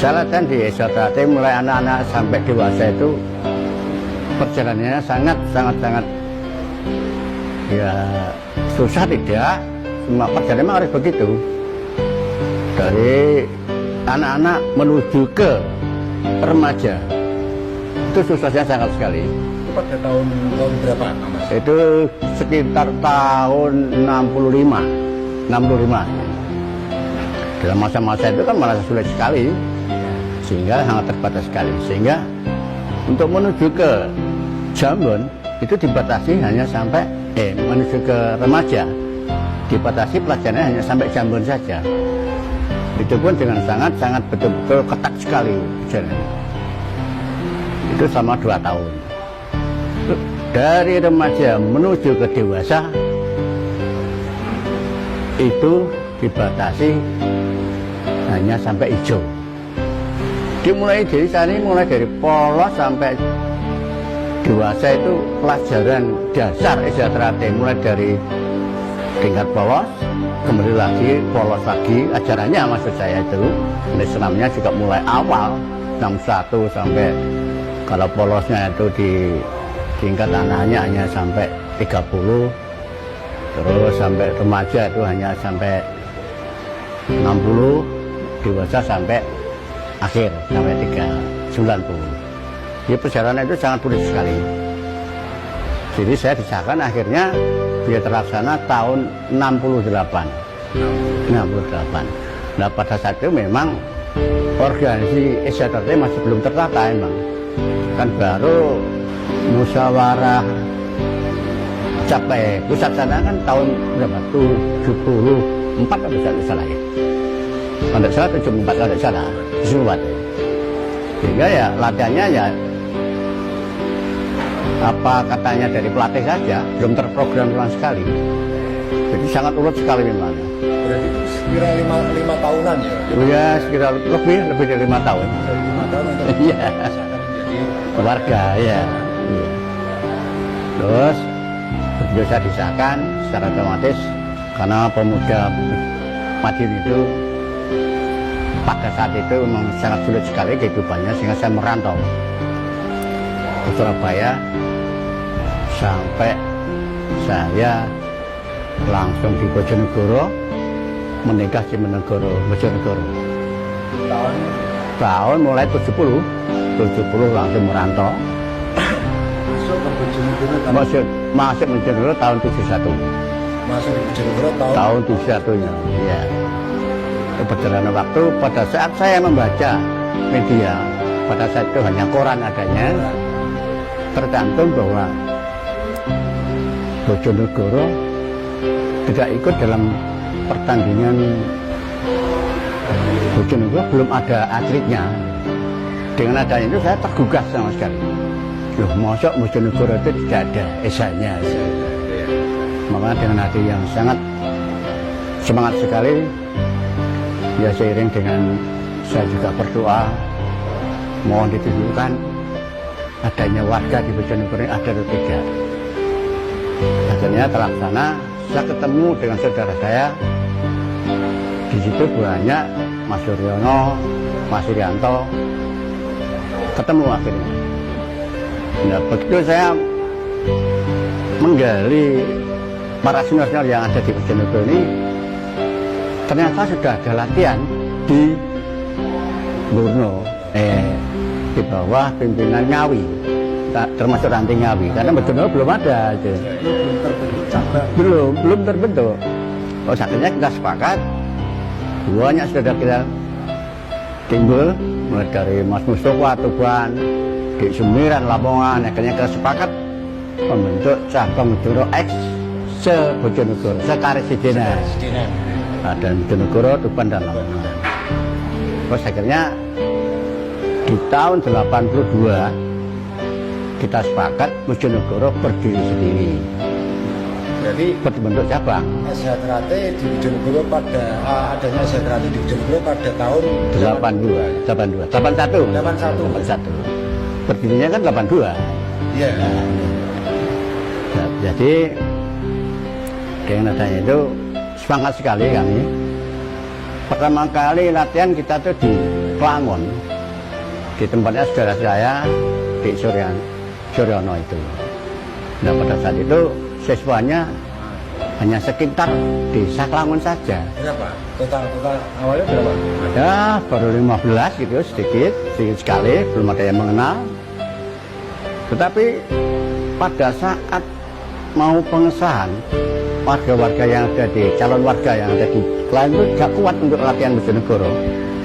Saya latihan di SJT mulai anak-anak sampai dewasa itu perjalanannya sangat ya susah tidak, semua perjalanan memang harus begitu. Dari anak-anak menuju ke remaja itu susahnya sangat sekali. Itu pada tahun berapa, Mas? Itu sekitar tahun 65. Dalam masa-masa itu kan merasa sulit sekali, sehingga sangat terbatas sekali. Sehingga untuk menuju ke Jambon itu dibatasi hanya sampai menuju ke remaja dibatasi pelajarannya hanya sampai Jambon saja. Itu pun dengan sangat betul-betul ketat sekali jalannya. Itu selama 2 tahun. Dari remaja menuju ke dewasa itu dibatasi hanya sampai hijau. Dimulai dari sana, mulai dari polos sampai dewasa itu pelajaran dasar SJT, mulai dari tingkat polos, kembali lagi polos lagi, ajarannya maksud saya itu Islamnya juga mulai awal 61 sampai kalau polosnya itu di tingkat anaknya hanya sampai 30, terus sampai remaja itu hanya sampai 60, dewasa sampai akhir sampai 390. Jadi perjalanan itu sangat sulit sekali. Jadi saya disahkan akhirnya dia terlaksana tahun 68. Nah pada saat itu memang organisasi SJT masih belum tertata emang. Kan baru musyawarah capai pusat sana kan tahun berapa? 74 kalau tidak salah ya. Kalau tidak salah 74 kalau tidak salah. 74. Sehingga ya latihannya ya apa katanya dari pelatih saja, belum terprogram sama sekali. Jadi sangat urut sekali memang. Berarti itu sekira 5 tahunan ya? Ya sekira lebih dari 5 tahun. 5 tahun untuk Iya. menjadi Keluarga ya. Iya. Terus begitu saya disahkan secara otomatis karena pemuda Madiun itu pada saat itu memang sangat sulit sekali kehidupannya, sehingga saya merantau ke Surabaya sampai saya langsung di Bojonegoro, menikah di Bojonegoro. Tahun mulai 70 langsung merantau. masuk ke Bojonegoro Masuk Bojonegoro tahun 71. Masuk di Bojonegoro tahun 71-nya. Iya. Perjalanan waktu pada saat saya membaca media, pada saat itu hanya koran adanya, tercantum bahwa Bojonegoro tidak ikut dalam pertandingan. Bojonegoro belum ada atletnya. Dengan adanya itu saya tergugah sama sekali. Loh, mosok Bojonegoro itu tidak ada esanya. Makanya dengan hati yang sangat semangat sekali, ya seiring dengan saya juga berdoa mohon ditunjukkan adanya warga di Bojonegoro ada atau tidak. Akhirnya terlaksana, saya ketemu dengan saudara saya di situ banyak, Mas Suryono, Mas Irianto, ketemu akhirnya. Nah begitu saya menggali para senior yang ada di Bojonegoro ini, ternyata sudah ada latihan di Burno, di bawah pimpinan Ngawi, termasuk ranting Ngawi, karena Bojonegoro belum ada aja. Belum terbentuk. Oh, akhirnya kita sepakat, banyak sudah kita timbul, mulai dari Mas Mustafa, Tuban, di Sumiran, Lamongan, akhirnya kita sepakat membentuk cabang Bojonegoro X se-Bojonegoro, se-Karesidenan. Dan Bojonegoro, Tuban, dan Lamongan. Terus akhirnya di tahun 82 kita sepakat Bojonegoro berdiri sendiri. Berarti berbentuk cabang. SJT di Bojonegoro pada adanya SJT di Bojonegoro pada tahun 81. Berdirinya kan 82. Iya. Nah, jadi dengan adanya itu semangat sekali kami. Pertama kali latihan kita tuh di Klangon, di tempatnya saudara saya di Suryono itu. Nah pada saat itu siswanya hanya sekitar desa Klangon saja. Berapa? Total awalnya berapa? Ya baru 15 gitu, sedikit sekali, belum ada yang mengenal. Tetapi pada saat mau pengesahan, warga-warga yang ada di calon warga yang ada di Klangon itu gak kuat untuk latihan Bojonegoro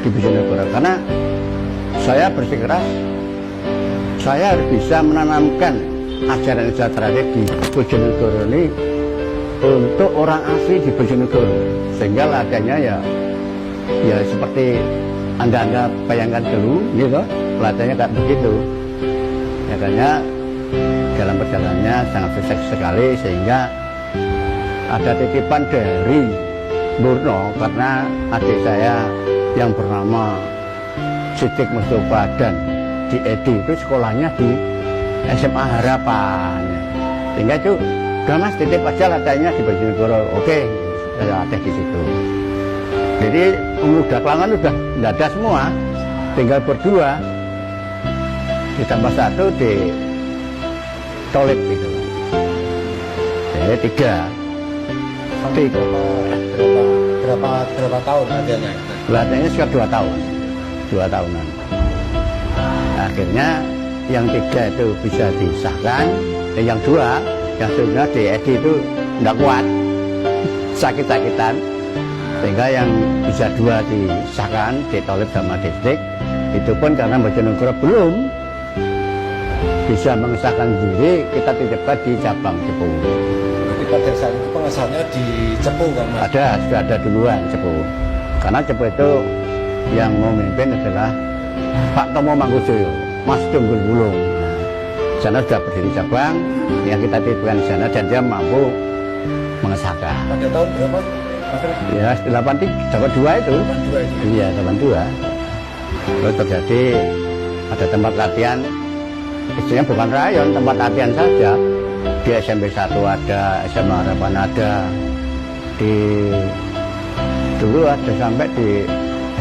di Bojonegoro, karena saya bersikeras saya harus bisa menanamkan ajaran-ajaran tradisi di Bojonegoro ini untuk orang asli di Bojonegoro, sehingga latihannya ya seperti anda bayangkan dulu gitu, latihannya kayak begitu. Makanya dalam perjalanannya sangat sukses sekali, sehingga ada titipan dari Murno, karena adik saya yang bernama Sidik Mustafa dan di Edi itu sekolahnya di SMA Harapan, sehingga itu udah mas titip aja latihannya di Bojonegoro. Oke, saya latih di situ. Jadi pemuda Klangon udah nggak ada semua, tinggal berdua ditambah satu di Tolip itu. Jadi tiga. Berapa tahun latihannya? Latihannya sekitar 2 tahun, 2 tahunan. Akhirnya yang 3 itu bisa disahkan, yang 2, yang sebenarnya di Edi itu nggak kuat, sakit-sakitan, sehingga yang bisa 2 disahkan, di Tolip sama Distrik. Itu pun karena Bojonegoro belum bisa mengesahkan diri, kita titipkan di cabang Cepu. Pada saat itu pengesahannya di Cepu kan mas? Sudah ada duluan Cepu. Karena Cepu itu yang memimpin adalah Pak Tomo Mangkujoyo, Mas Tunggul Wulung. Nah, sana sudah berdiri cabang, yang kita titipkan di sana dan dia mampu mengesahkan. Pada tahun berapa? Ya 82 itu. 82 itu. Iya 82. Lalu terjadi ada tempat latihan, istilahnya bukan rayon, tempat latihan saja. Di SMP 1 ada, SMA Harapan ada, di dulu ada sampai di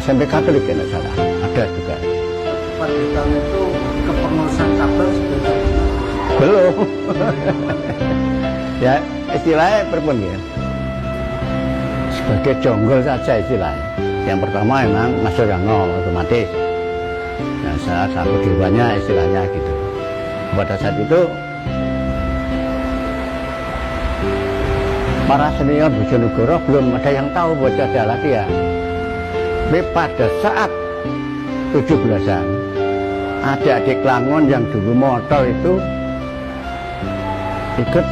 SMP Katolik tidak salah, ada juga. Pada tahun itu kepengurusan cabang sebenarnya Belum. Ya istilahnya perpun ya. Sebagai jonggol saja istilahnya. Yang pertama memang Mas Suryono otomatis. Nah salah satu dewannya istilahnya gitu. Pada saat itu para senior Bojonegoro belum ada yang tahu bahwa ada latihan. Tapi pada saat 17-an, adik-adik Klangon yang dulu motor itu ikut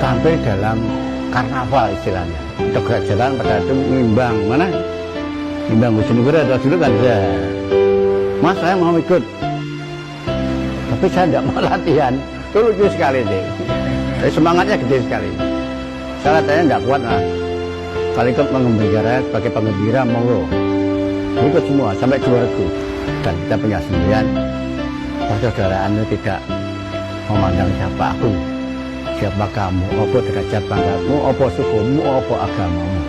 tampil dalam karnaval istilahnya. Tegak jalan pada itu ngimbang mana? Ngimbang Bojonegoro atau dulu kan saya. Mas saya mau ikut, tapi saya tidak mau latihan. Itu lucu sekali deh. Semangatnya gede sekali. Saya tanya nggak kuat lah. Kalau ikut mengembira sebagai penggembira monggo. Ikut semua sampai 200. Dan kita punya semboyan persaudaraan itu tidak memandang siapa aku, siapa kamu, apa derajat pangkatmu, apa sukumu, apa agamamu,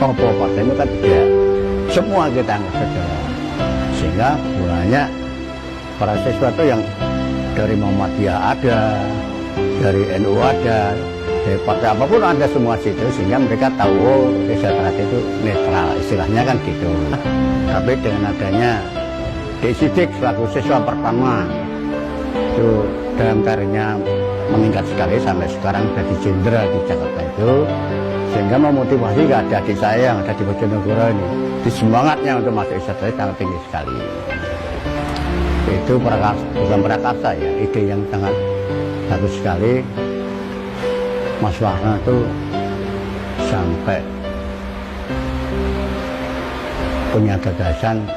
apa partaimu, kan tidak. Semua kita anggap saudara. Sehingga banyak para siswa itu yang dari Muhammadiyah ada, dari NU ada, dari partai apapun ada semua situ, sehingga mereka tahu oh Desiderat itu netral istilahnya kan gitu. Tapi dengan adanya Desidik selaku siswa pertama itu dalam karirnya meningkat sekali sampai sekarang jadi jenderal di Jakarta itu, sehingga memotivasi adik-adik saya yang ada di Bojonegoro ini, di semangatnya untuk masuk Desiderat sangat tinggi sekali. Itu bukan prakarsa ya, ide yang sangat bagus sekali. Mas Warna itu sampai punya gagasan,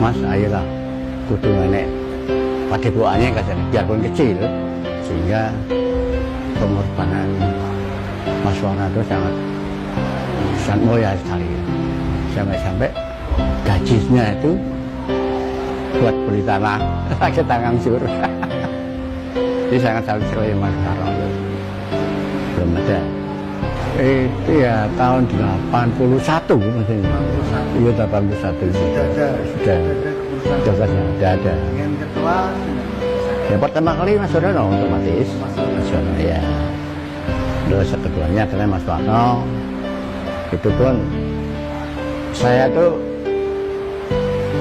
Mas ayolah kudu nenek padepokannya katanya biarpun kecil, sehingga pengorbanan Mas Warna itu sangat mulia sekali, sampai gajinya itu buat beli tanah ke Tangang Sur. Jadi sangat sekali Mas Warna itu belum ada. Itu ya tahun 81 mungkin. Iya 81. Sudah. Sudah ada. Yang ketua Ya pertama kali Mas Warno otomatis. Mas Warno ya. Terus keduanya adalah Mas Warno. Itu pun saya tuh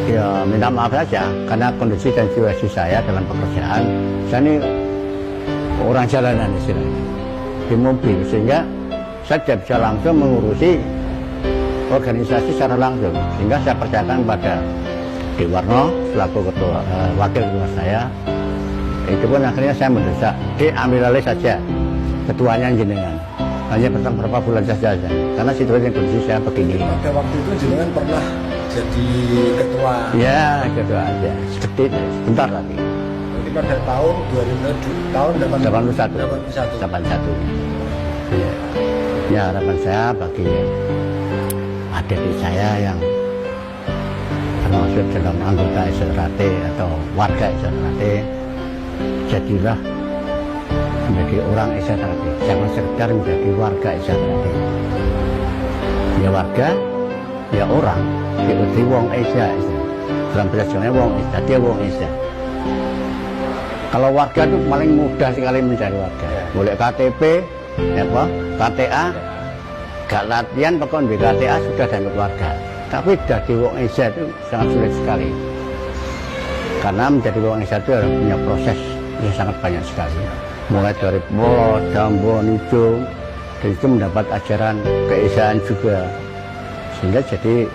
ya minta maaf saja karena kondisi dan situasi saya dalam pekerjaan. Saya ini orang jalanan istilahnya di mobil, sehingga saya tidak bisa langsung mengurusi organisasi secara langsung, sehingga saya percayakan pada Dik Warno selaku ketua wakil ketua saya. Itu pun akhirnya saya mendesak, Dik ambil alih saja ketuanya jenengan, hanya beberapa bulan saja karena situasi kondisi saya begini. pada waktu itu jenengan pernah jadi ketua. Ya ketua aja, sedikit sebentar lagi. Jadi pada tahun 2000 tahun 81. Ya. Ya harapan saya bagi adik saya yang termasuk dalam anggota SRT atau warga SRT, jadilah menjadi orang SRT, jangan sekedar menjadi warga SRT. Ya warga, ya orang, diuti wong Esa. Dalam bahasa wong Esa, dia wong Esa. Kalau warga itu paling mudah sekali mencari warga. Boleh KTP, ya apa, KTA, gak latihan pokoknya di KTA sudah dapat warga. Tapi dari wong Esa itu sangat sulit sekali. Karena menjadi wong Esa itu harus punya proses yang sangat banyak sekali. Mulai dari pos, jambu, nijo, dan itu mendapat ajaran keesaan juga. Sehingga jadi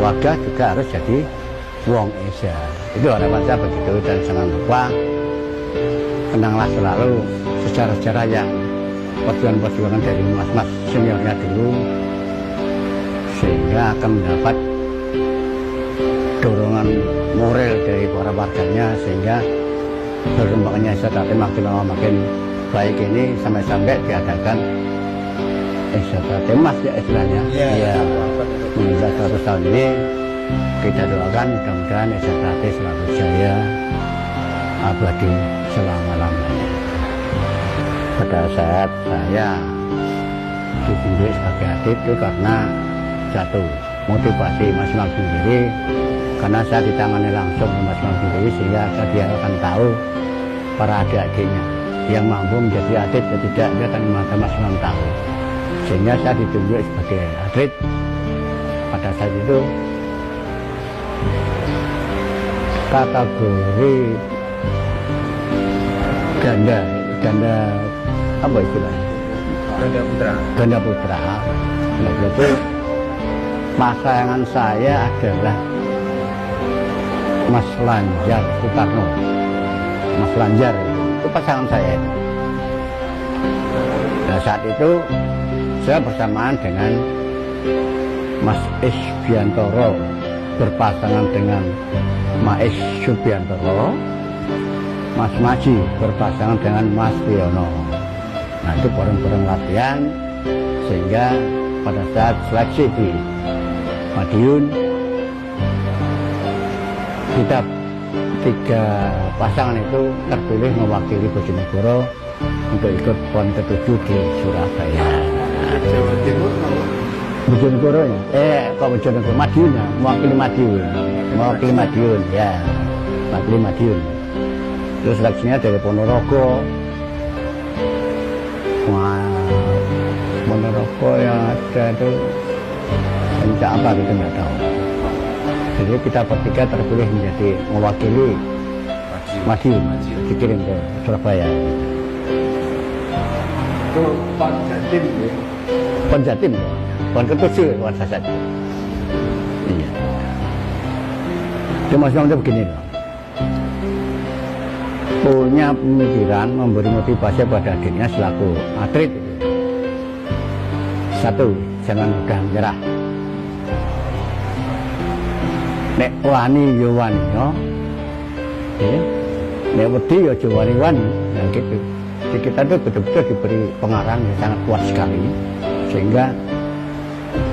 warga juga harus jadi wong Esa. Itu harapan saya begitu, dan jangan lupa kenanglah selalu sejarah-sejarah yang perjuangan-perjuangan dari mas-mas seniornya dulu, sehingga akan mendapat dorongan moral dari para warganya, sehingga berkembangnya SRT makin lama makin baik ini, sampai-sampai diadakan SRT Mas ya istilahnya. Iya. Menginjak 100 tahun ini, kita doakan mudah-mudahan SRT selalu jaya, abadi selama-lamanya. Pada saat saya ditunjuk sebagai atlet itu karena satu, motivasi masing-masing sendiri, karena saya ditangani langsung masing-masing sendiri, sehingga dia akan tahu para adik-adiknya yang mampu menjadi atlet atau tidak, dia akan masing-masing tahu. Sehingga saya ditunjuk sebagai atlet pada saat itu kategori ganda apa istilahnya? Ganda putra. Nah, itu pasangan saya adalah Mas Lanjar Soekarno. Mas Lanjar itu pasangan saya. Nah, saat itu saya bersamaan dengan Mas Isbiantoro berpasangan dengan Mas Subiantoro, Mas Maji berpasangan dengan Mas Piono. Nah, itu bareng-bareng latihan, sehingga pada saat seleksi di Madiun, kita 3 pasangan itu terpilih mewakili Bojonegoro untuk ikut PON ke-7 di Surabaya. Jawa Timur Bojonegoro ya? Kok Bojonegoro? Madiun ya? Mewakili Madiun ya, mewakili Madiun. Terus seleksinya dari Ponorogo. Wah, Ponorogo yang ada itu pencak apa gitu nggak tahu. Jadi kita bertiga terpilih menjadi mewakili Madiun, dikirim ke Surabaya. itu PON Jatim ya. PON Jatim, PON ke-7 pada saat itu. Iya. Cuma semuanya begini loh. Punya pemikiran memberi motivasi pada dirinya selaku atlet. Satu, jangan mudah menyerah. Nek wani yo wani no. Nek wedi yo aja wani-wani. Nah gitu. Jadi kita tuh betul-betul diberi pengarang yang sangat kuat sekali, sehingga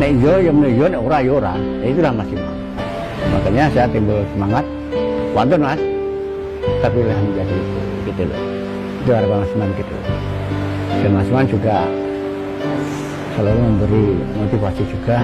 nek yo ya yo, nek ora yo ora. Itulah maksimal. Makanya saya timbul semangat. Wonten Mas, tapi lah menjadi gitu loh. Itu harapan Mas Man gitu. Dan Mas Man juga selalu memberi motivasi juga